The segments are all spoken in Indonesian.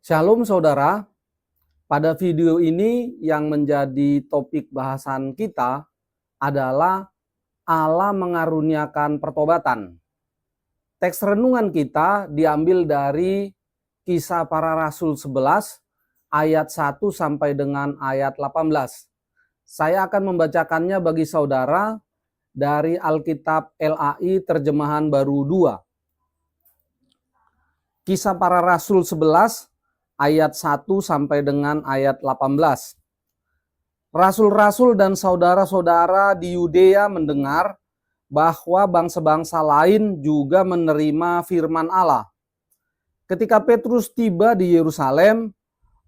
Shalom saudara, pada video ini yang menjadi topik bahasan kita adalah Allah mengaruniakan pertobatan. Teks renungan kita diambil dari Kisah Para Rasul 11 ayat 1 sampai dengan ayat 18. Saya akan membacakannya bagi saudara dari Alkitab LAI Terjemahan Baru 2. Kisah Para Rasul 11 ayat 1 sampai dengan ayat 18. Rasul-rasul dan saudara-saudara di Yudea mendengar bahwa bangsa-bangsa lain juga menerima firman Allah. Ketika Petrus tiba di Yerusalem,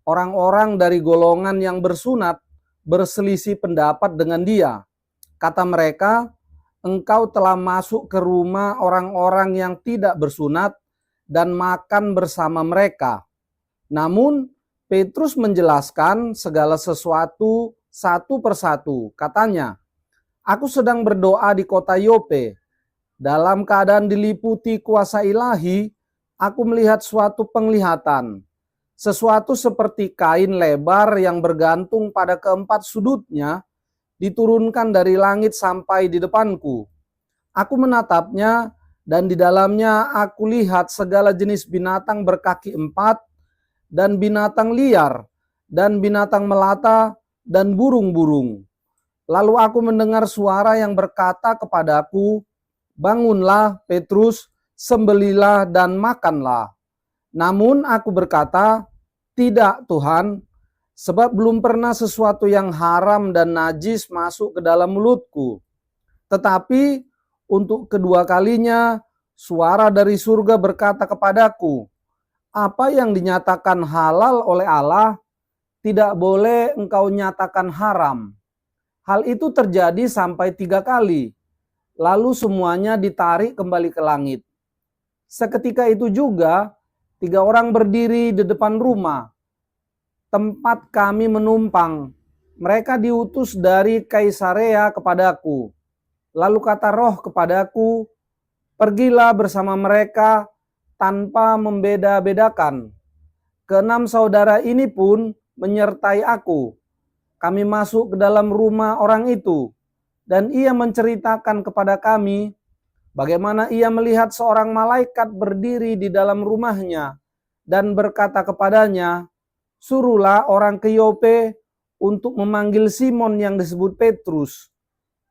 orang-orang dari golongan yang bersunat berselisih pendapat dengan dia. Kata mereka, "Engkau telah masuk ke rumah orang-orang yang tidak bersunat dan makan bersama mereka." Namun Petrus menjelaskan segala sesuatu satu persatu. Katanya, "Aku sedang berdoa di kota Yope. Dalam keadaan diliputi kuasa ilahi, aku melihat suatu penglihatan. Sesuatu seperti kain lebar yang bergantung pada keempat sudutnya diturunkan dari langit sampai di depanku. Aku menatapnya dan di dalamnya aku lihat segala jenis binatang berkaki empat, dan binatang liar, dan binatang melata, dan burung-burung. Lalu aku mendengar suara yang berkata kepadaku, 'Bangunlah, Petrus, sembelilah dan makanlah.' Namun aku berkata, 'Tidak, Tuhan, sebab belum pernah sesuatu yang haram dan najis masuk ke dalam mulutku.' Tetapi untuk kedua kalinya suara dari surga berkata kepadaku, 'Apa yang dinyatakan halal oleh Allah, tidak boleh engkau nyatakan haram.' Hal itu terjadi sampai 3 kali. Lalu semuanya ditarik kembali ke langit. Seketika itu juga 3 orang berdiri di depan rumah tempat kami menumpang. Mereka diutus dari Kaisarea kepadaku. Lalu kata Roh kepadaku, 'Pergilah bersama mereka tanpa membeda-bedakan.' Keenam saudara ini pun menyertai aku. Kami masuk ke dalam rumah orang itu, dan ia menceritakan kepada kami bagaimana ia melihat seorang malaikat berdiri di dalam rumahnya dan berkata kepadanya, 'Suruhlah orang ke Yope untuk memanggil Simon yang disebut Petrus.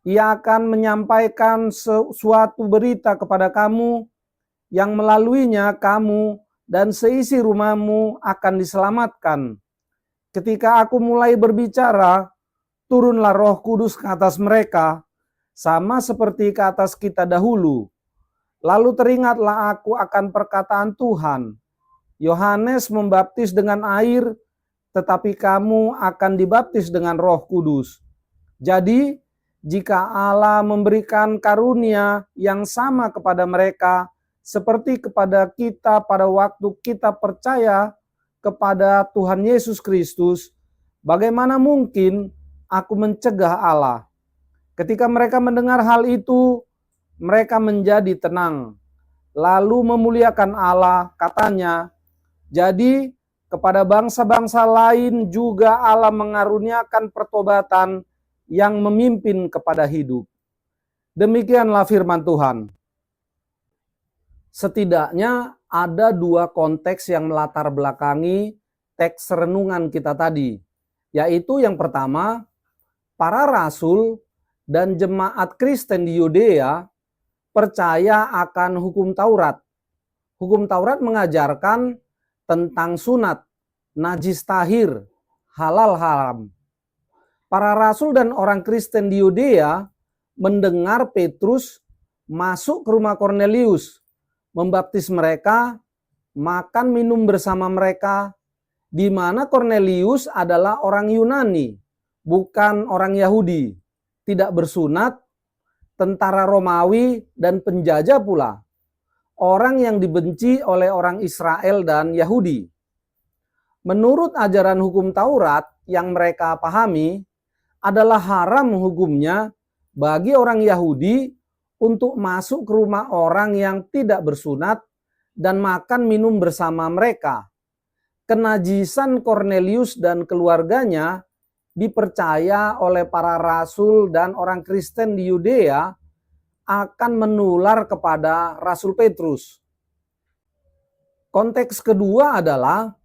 Ia akan menyampaikan suatu berita kepada kamu yang melaluinya kamu dan seisi rumahmu akan diselamatkan.' Ketika aku mulai berbicara, turunlah Roh Kudus ke atas mereka, sama seperti ke atas kita dahulu. Lalu teringatlah aku akan perkataan Tuhan. Yohanes membaptis dengan air, tetapi kamu akan dibaptis dengan Roh Kudus. Jadi, jika Allah memberikan karunia yang sama kepada mereka, seperti kepada kita pada waktu kita percaya kepada Tuhan Yesus Kristus, bagaimana mungkin aku mencegah Allah?" Ketika mereka mendengar hal itu, mereka menjadi tenang, lalu memuliakan Allah. Katanya, "Jadi kepada bangsa-bangsa lain juga Allah mengaruniakan pertobatan yang memimpin kepada hidup." Demikianlah firman Tuhan. Setidaknya ada 2 konteks yang melatar belakangi teks renungan kita tadi, yaitu yang pertama, para rasul dan jemaat Kristen di Yudea percaya akan hukum Taurat. Hukum Taurat mengajarkan tentang sunat, najis tahir, halal haram. Para rasul dan orang Kristen di Yudea mendengar Petrus masuk ke rumah Kornelius, membaptis mereka, makan minum bersama mereka, di mana Kornelius adalah orang Yunani, bukan orang Yahudi, tidak bersunat, tentara Romawi, dan penjajah pula, orang yang dibenci oleh orang Israel dan Yahudi. Menurut ajaran hukum Taurat yang mereka pahami, adalah haram hukumnya bagi orang Yahudi untuk masuk ke rumah orang yang tidak bersunat dan makan minum bersama mereka. kenajisan Kornelius dan keluarganya dipercaya oleh para rasul dan orang Kristen di Yudea akan menular kepada Rasul Petrus. Konteks kedua adalah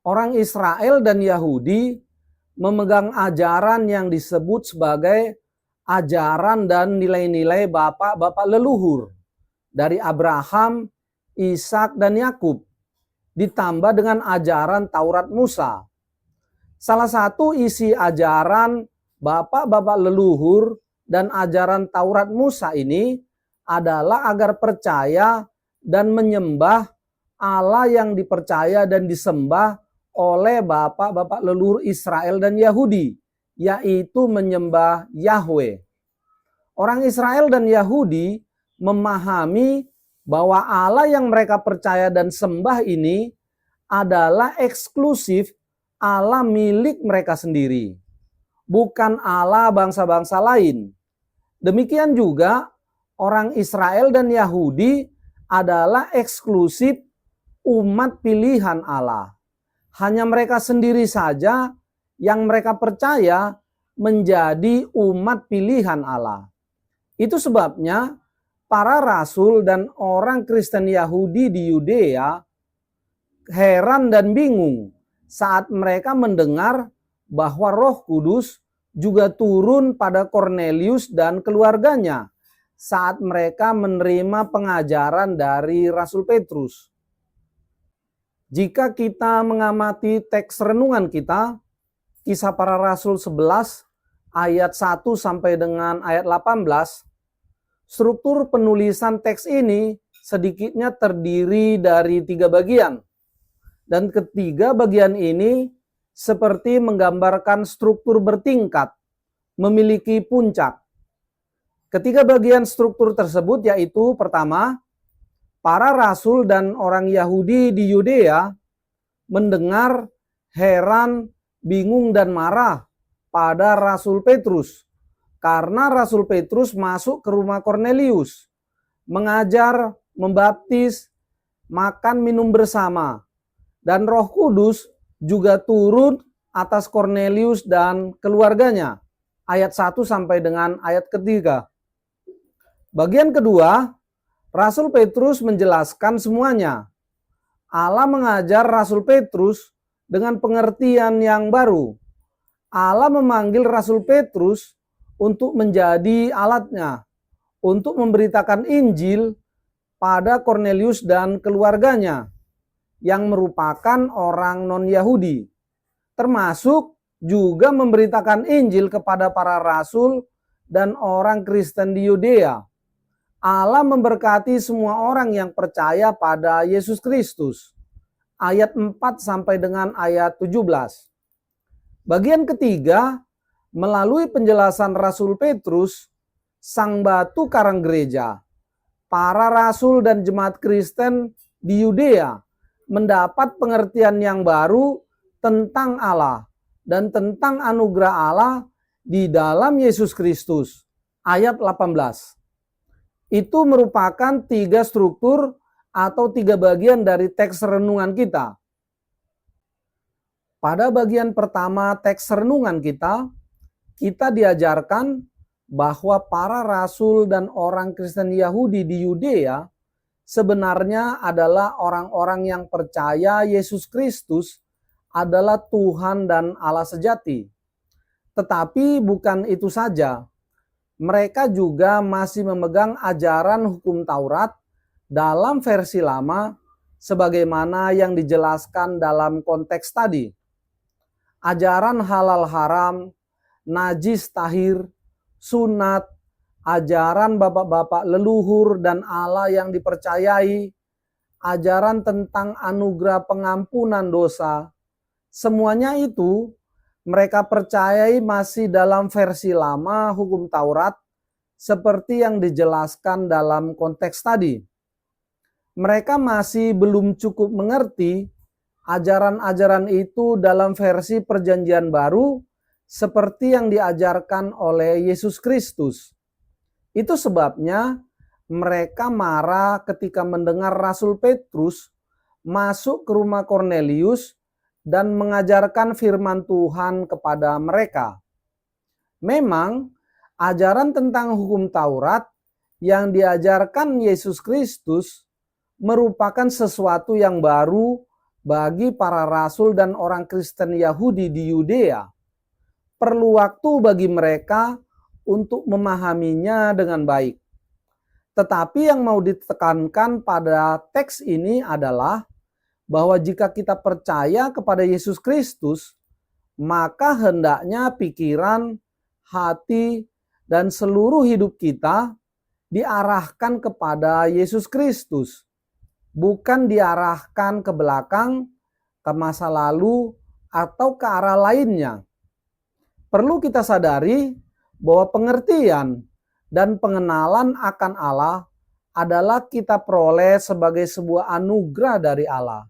orang Israel dan Yahudi memegang ajaran yang disebut sebagai ajaran dan nilai-nilai bapak-bapak leluhur dari Abraham, Ishak, dan Yakub, ditambah dengan ajaran Taurat Musa. Salah satu isi ajaran bapak-bapak leluhur dan ajaran Taurat Musa ini adalah agar percaya dan menyembah Allah yang dipercaya dan disembah oleh bapak-bapak leluhur Israel dan Yahudi, yaitu menyembah Yahweh. Orang Israel dan Yahudi memahami bahwa Allah yang mereka percaya dan sembah ini adalah eksklusif Allah milik mereka sendiri, bukan Allah bangsa-bangsa lain. Demikian juga orang Israel dan Yahudi adalah eksklusif umat pilihan Allah. Hanya mereka sendiri saja yang mereka percaya menjadi umat pilihan Allah. Itu sebabnya para rasul dan orang Kristen Yahudi di Yudea heran dan bingung saat mereka mendengar bahwa Roh Kudus juga turun pada Kornelius dan keluarganya saat mereka menerima pengajaran dari Rasul Petrus. Jika kita mengamati teks renungan kita, Kisah Para Rasul 11 ayat 1 sampai dengan ayat 18, struktur penulisan teks ini sedikitnya terdiri dari 3 bagian. Dan ketiga bagian ini seperti menggambarkan struktur bertingkat, memiliki puncak. Ketiga bagian struktur tersebut yaitu pertama, para rasul dan orang Yahudi di Yudea mendengar, heran, bingung dan marah pada Rasul Petrus. Karena Rasul Petrus masuk ke rumah Kornelius, mengajar, membaptis, makan minum bersama. Dan Roh Kudus juga turun atas Kornelius dan keluarganya. Ayat 1 sampai dengan ayat ketiga. Bagian kedua, Rasul Petrus menjelaskan semuanya. Allah mengajar Rasul Petrus dengan pengertian yang baru. Allah memanggil Rasul Petrus untuk menjadi alatnya, untuk memberitakan Injil pada Kornelius dan keluarganya yang merupakan orang non-Yahudi, termasuk juga memberitakan Injil kepada para rasul dan orang Kristen di Yudea. Allah memberkati semua orang yang percaya pada Yesus Kristus. Ayat 4 sampai dengan ayat 17. Bagian ketiga, melalui penjelasan Rasul Petrus, sang batu karang gereja, para rasul dan jemaat Kristen di Yudea mendapat pengertian yang baru tentang Allah dan tentang anugerah Allah di dalam Yesus Kristus. Ayat 18. Itu merupakan 3 struktur atau 3 bagian dari teks renungan kita. Pada bagian pertama teks renungan kita diajarkan bahwa para rasul dan orang Kristen Yahudi di Yudea sebenarnya adalah orang-orang yang percaya Yesus Kristus adalah Tuhan dan Allah sejati. Tetapi bukan itu saja. Mereka juga masih memegang ajaran hukum Taurat dalam versi lama sebagaimana yang dijelaskan dalam konteks tadi. Ajaran halal haram, najis tahir, sunat, ajaran bapak-bapak leluhur dan Allah yang dipercayai, ajaran tentang anugerah pengampunan dosa, semuanya itu mereka percayai masih dalam versi lama hukum Taurat seperti yang dijelaskan dalam konteks tadi. Mereka masih belum cukup mengerti ajaran-ajaran itu dalam versi perjanjian baru seperti yang diajarkan oleh Yesus Kristus. Itu sebabnya mereka marah ketika mendengar Rasul Petrus masuk ke rumah Kornelius dan mengajarkan firman Tuhan kepada mereka. Memang, ajaran tentang hukum Taurat yang diajarkan Yesus Kristus merupakan sesuatu yang baru bagi para rasul dan orang Kristen Yahudi di Yudea. Perlu waktu bagi mereka untuk memahaminya dengan baik. Tetapi yang mau ditekankan pada teks ini adalah bahwa jika kita percaya kepada Yesus Kristus, maka hendaknya pikiran, hati, dan seluruh hidup kita diarahkan kepada Yesus Kristus, bukan diarahkan ke belakang, ke masa lalu, atau ke arah lainnya. Perlu kita sadari bahwa pengertian dan pengenalan akan Allah adalah kita peroleh sebagai sebuah anugerah dari Allah.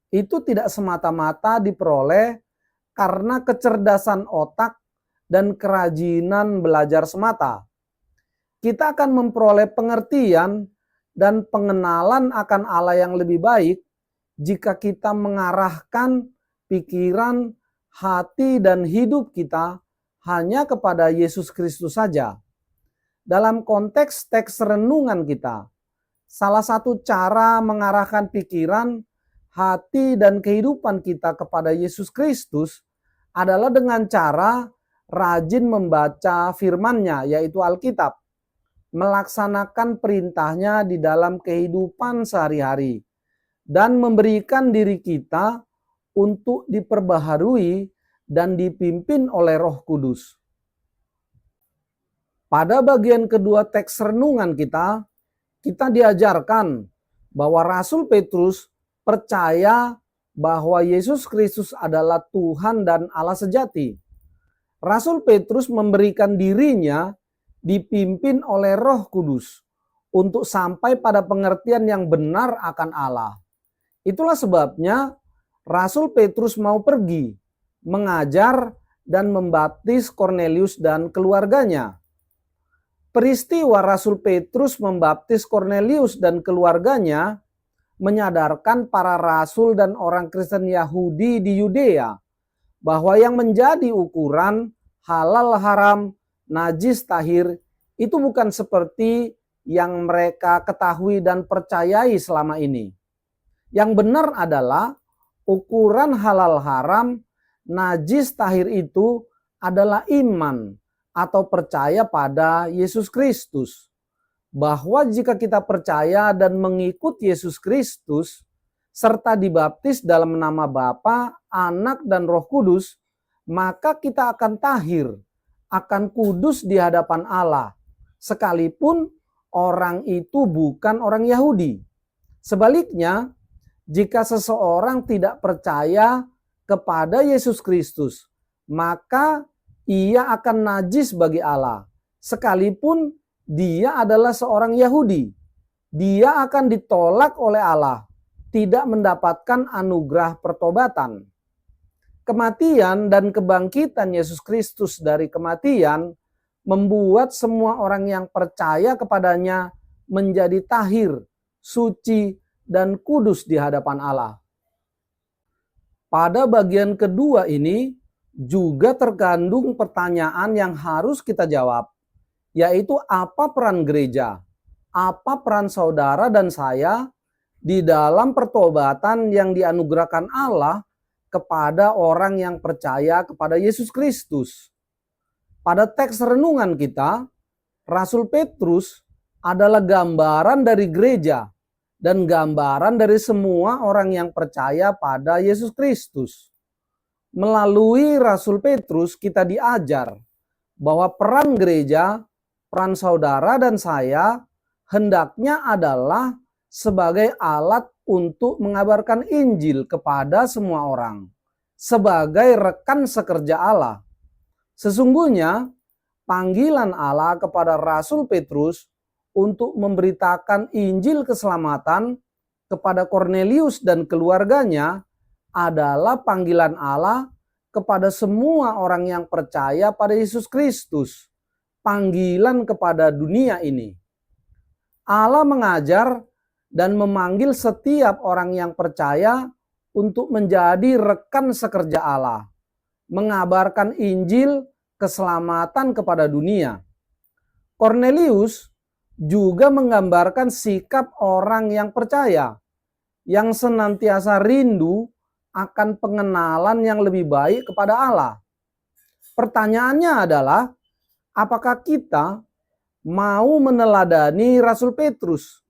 Itu tidak semata-mata diperoleh karena kecerdasan otak dan kerajinan belajar semata. Kita akan memperoleh pengertian dan pengenalan akan Allah yang lebih baik jika kita mengarahkan pikiran, hati, dan hidup kita hanya kepada Yesus Kristus saja. Dalam konteks teks renungan kita, salah satu cara mengarahkan pikiran, hati, dan kehidupan kita kepada Yesus Kristus adalah dengan cara rajin membaca firman-Nya, yaitu Alkitab, melaksanakan perintahnya di dalam kehidupan sehari-hari, dan memberikan diri kita untuk diperbaharui dan dipimpin oleh Roh Kudus. Pada bagian kedua teks renungan kita diajarkan bahwa Rasul Petrus percaya bahwa Yesus Kristus adalah Tuhan dan Allah sejati. Rasul Petrus memberikan dirinya dipimpin oleh Roh Kudus untuk sampai pada pengertian yang benar akan Allah. Itulah sebabnya Rasul Petrus mau pergi, mengajar dan membaptis Kornelius dan keluarganya. Peristiwa Rasul Petrus membaptis Kornelius dan keluarganya menyadarkan para rasul dan orang Kristen Yahudi di Yudea bahwa yang menjadi ukuran halal haram, najis tahir itu bukan seperti yang mereka ketahui dan percayai selama ini. Yang benar adalah ukuran halal haram, najis tahir itu adalah iman atau percaya pada Yesus Kristus. Bahwa jika kita percaya dan mengikut Yesus Kristus, serta dibaptis dalam nama Bapa, Anak, dan Roh Kudus, maka kita akan tahir, akan kudus di hadapan Allah, sekalipun orang itu bukan orang Yahudi. Sebaliknya, jika seseorang tidak percaya kepada Yesus Kristus, maka ia akan najis bagi Allah, sekalipun dia adalah seorang Yahudi. Dia akan ditolak oleh Allah, tidak mendapatkan anugerah pertobatan. Kematian dan kebangkitan Yesus Kristus dari kematian membuat semua orang yang percaya kepadanya menjadi tahir, suci, dan kudus di hadapan Allah. Pada bagian kedua ini juga terkandung pertanyaan yang harus kita jawab, yaitu apa peran gereja, apa peran saudara dan saya di dalam pertobatan yang dianugerahkan Allah kepada orang yang percaya kepada Yesus Kristus. Pada teks renungan kita, Rasul Petrus adalah gambaran dari gereja dan gambaran dari semua orang yang percaya pada Yesus Kristus. Melalui Rasul Petrus kita diajar bahwa peran gereja, peran saudara dan saya hendaknya adalah sebagai alat untuk mengabarkan Injil kepada semua orang, sebagai rekan sekerja Allah. Sesungguhnya panggilan Allah kepada Rasul Petrus untuk memberitakan Injil keselamatan kepada Kornelius dan keluarganya adalah panggilan Allah kepada semua orang yang percaya pada Yesus Kristus, panggilan kepada dunia ini. Allah mengajar dan memanggil setiap orang yang percaya untuk menjadi rekan sekerja Allah, mengabarkan Injil keselamatan kepada dunia. Kornelius juga menggambarkan sikap orang yang percaya, yang senantiasa rindu akan pengenalan yang lebih baik kepada Allah. Pertanyaannya adalah, apakah kita mau meneladani Rasul Petrus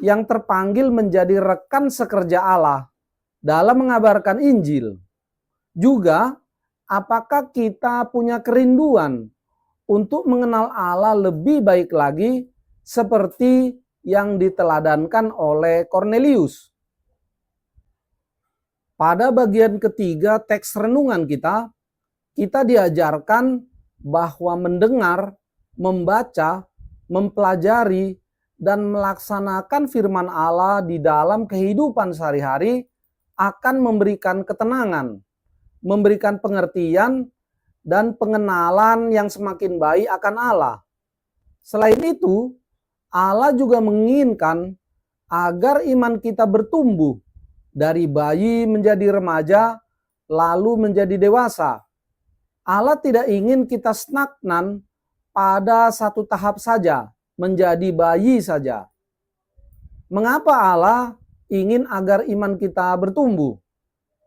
yang terpanggil menjadi rekan sekerja Allah dalam mengabarkan Injil? Juga, apakah kita punya kerinduan untuk mengenal Allah lebih baik lagi seperti yang diteladankan oleh Kornelius? Pada bagian ketiga teks renungan kita diajarkan bahwa mendengar, membaca, mempelajari, dan melaksanakan firman Allah di dalam kehidupan sehari-hari akan memberikan ketenangan, memberikan pengertian, dan pengenalan yang semakin baik akan Allah. Selain itu, Allah juga menginginkan agar iman kita bertumbuh dari bayi menjadi remaja, lalu menjadi dewasa. Allah tidak ingin kita stagnan pada satu tahap saja, menjadi bayi saja. Mengapa Allah ingin agar iman kita bertumbuh?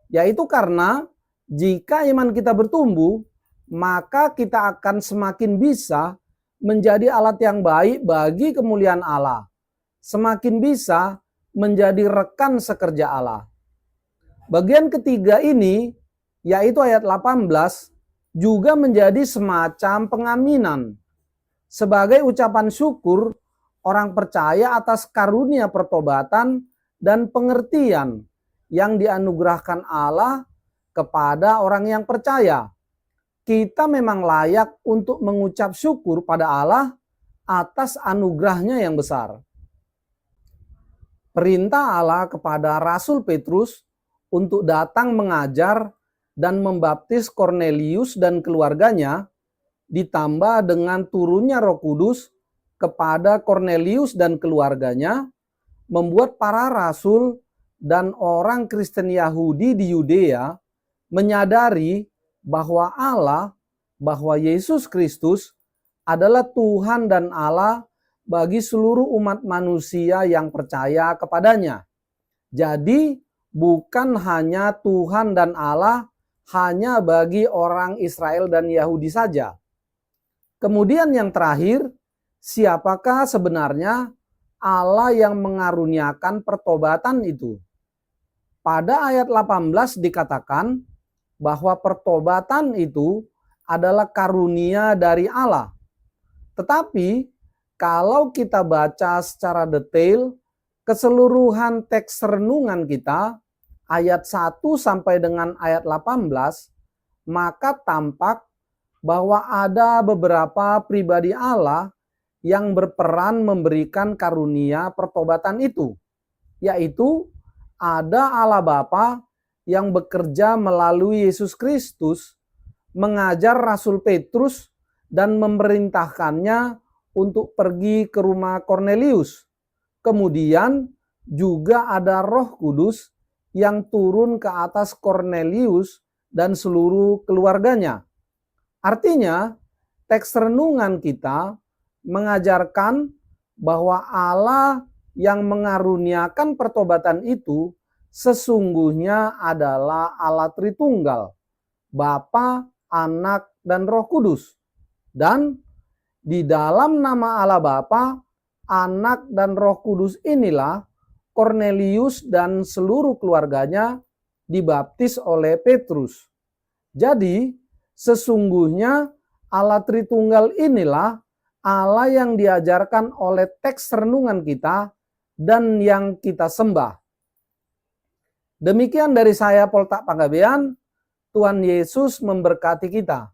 Yaitu karena jika iman kita bertumbuh, maka kita akan semakin bisa menjadi alat yang baik bagi kemuliaan Allah. Semakin bisa menjadi rekan sekerja Allah. Bagian ketiga ini, yaitu ayat 18, juga menjadi semacam pengaminan. Sebagai ucapan syukur, orang percaya atas karunia pertobatan dan pengertian yang dianugerahkan Allah kepada orang yang percaya. Kita memang layak untuk mengucap syukur pada Allah atas anugerahnya yang besar. Perintah Allah kepada Rasul Petrus untuk datang mengajar dan membaptis Kornelius dan keluarganya, ditambah dengan turunnya Roh Kudus kepada Kornelius dan keluarganya, membuat para rasul dan orang Kristen Yahudi di Yudea menyadari bahwa bahwa Yesus Kristus adalah Tuhan dan Allah bagi seluruh umat manusia yang percaya kepadanya. Jadi bukan hanya Tuhan dan Allah hanya bagi orang Israel dan Yahudi saja. Kemudian yang terakhir, siapakah sebenarnya Allah yang mengaruniakan pertobatan itu? Pada ayat 18 dikatakan bahwa pertobatan itu adalah karunia dari Allah. Tetapi kalau kita baca secara detail keseluruhan teks renungan kita, ayat 1 sampai dengan ayat 18, maka tampak bahwa ada beberapa pribadi Allah yang berperan memberikan karunia pertobatan itu. Yaitu ada Allah Bapa yang bekerja melalui Yesus Kristus, mengajar Rasul Petrus dan memerintahkannya untuk pergi ke rumah Kornelius. Kemudian juga ada Roh Kudus yang turun ke atas Kornelius dan seluruh keluarganya. Artinya, teks renungan kita mengajarkan bahwa Allah yang mengaruniakan pertobatan itu sesungguhnya adalah Allah Tritunggal, Bapa, Anak, dan Roh Kudus. Dan di dalam nama Allah Bapa, Anak, dan Roh Kudus inilah Kornelius dan seluruh keluarganya dibaptis oleh Petrus. Jadi, sesungguhnya Allah Tritunggal inilah Allah yang diajarkan oleh teks renungan kita dan yang kita sembah. Demikian dari saya, Poltak Panggabean. Tuhan Yesus memberkati kita.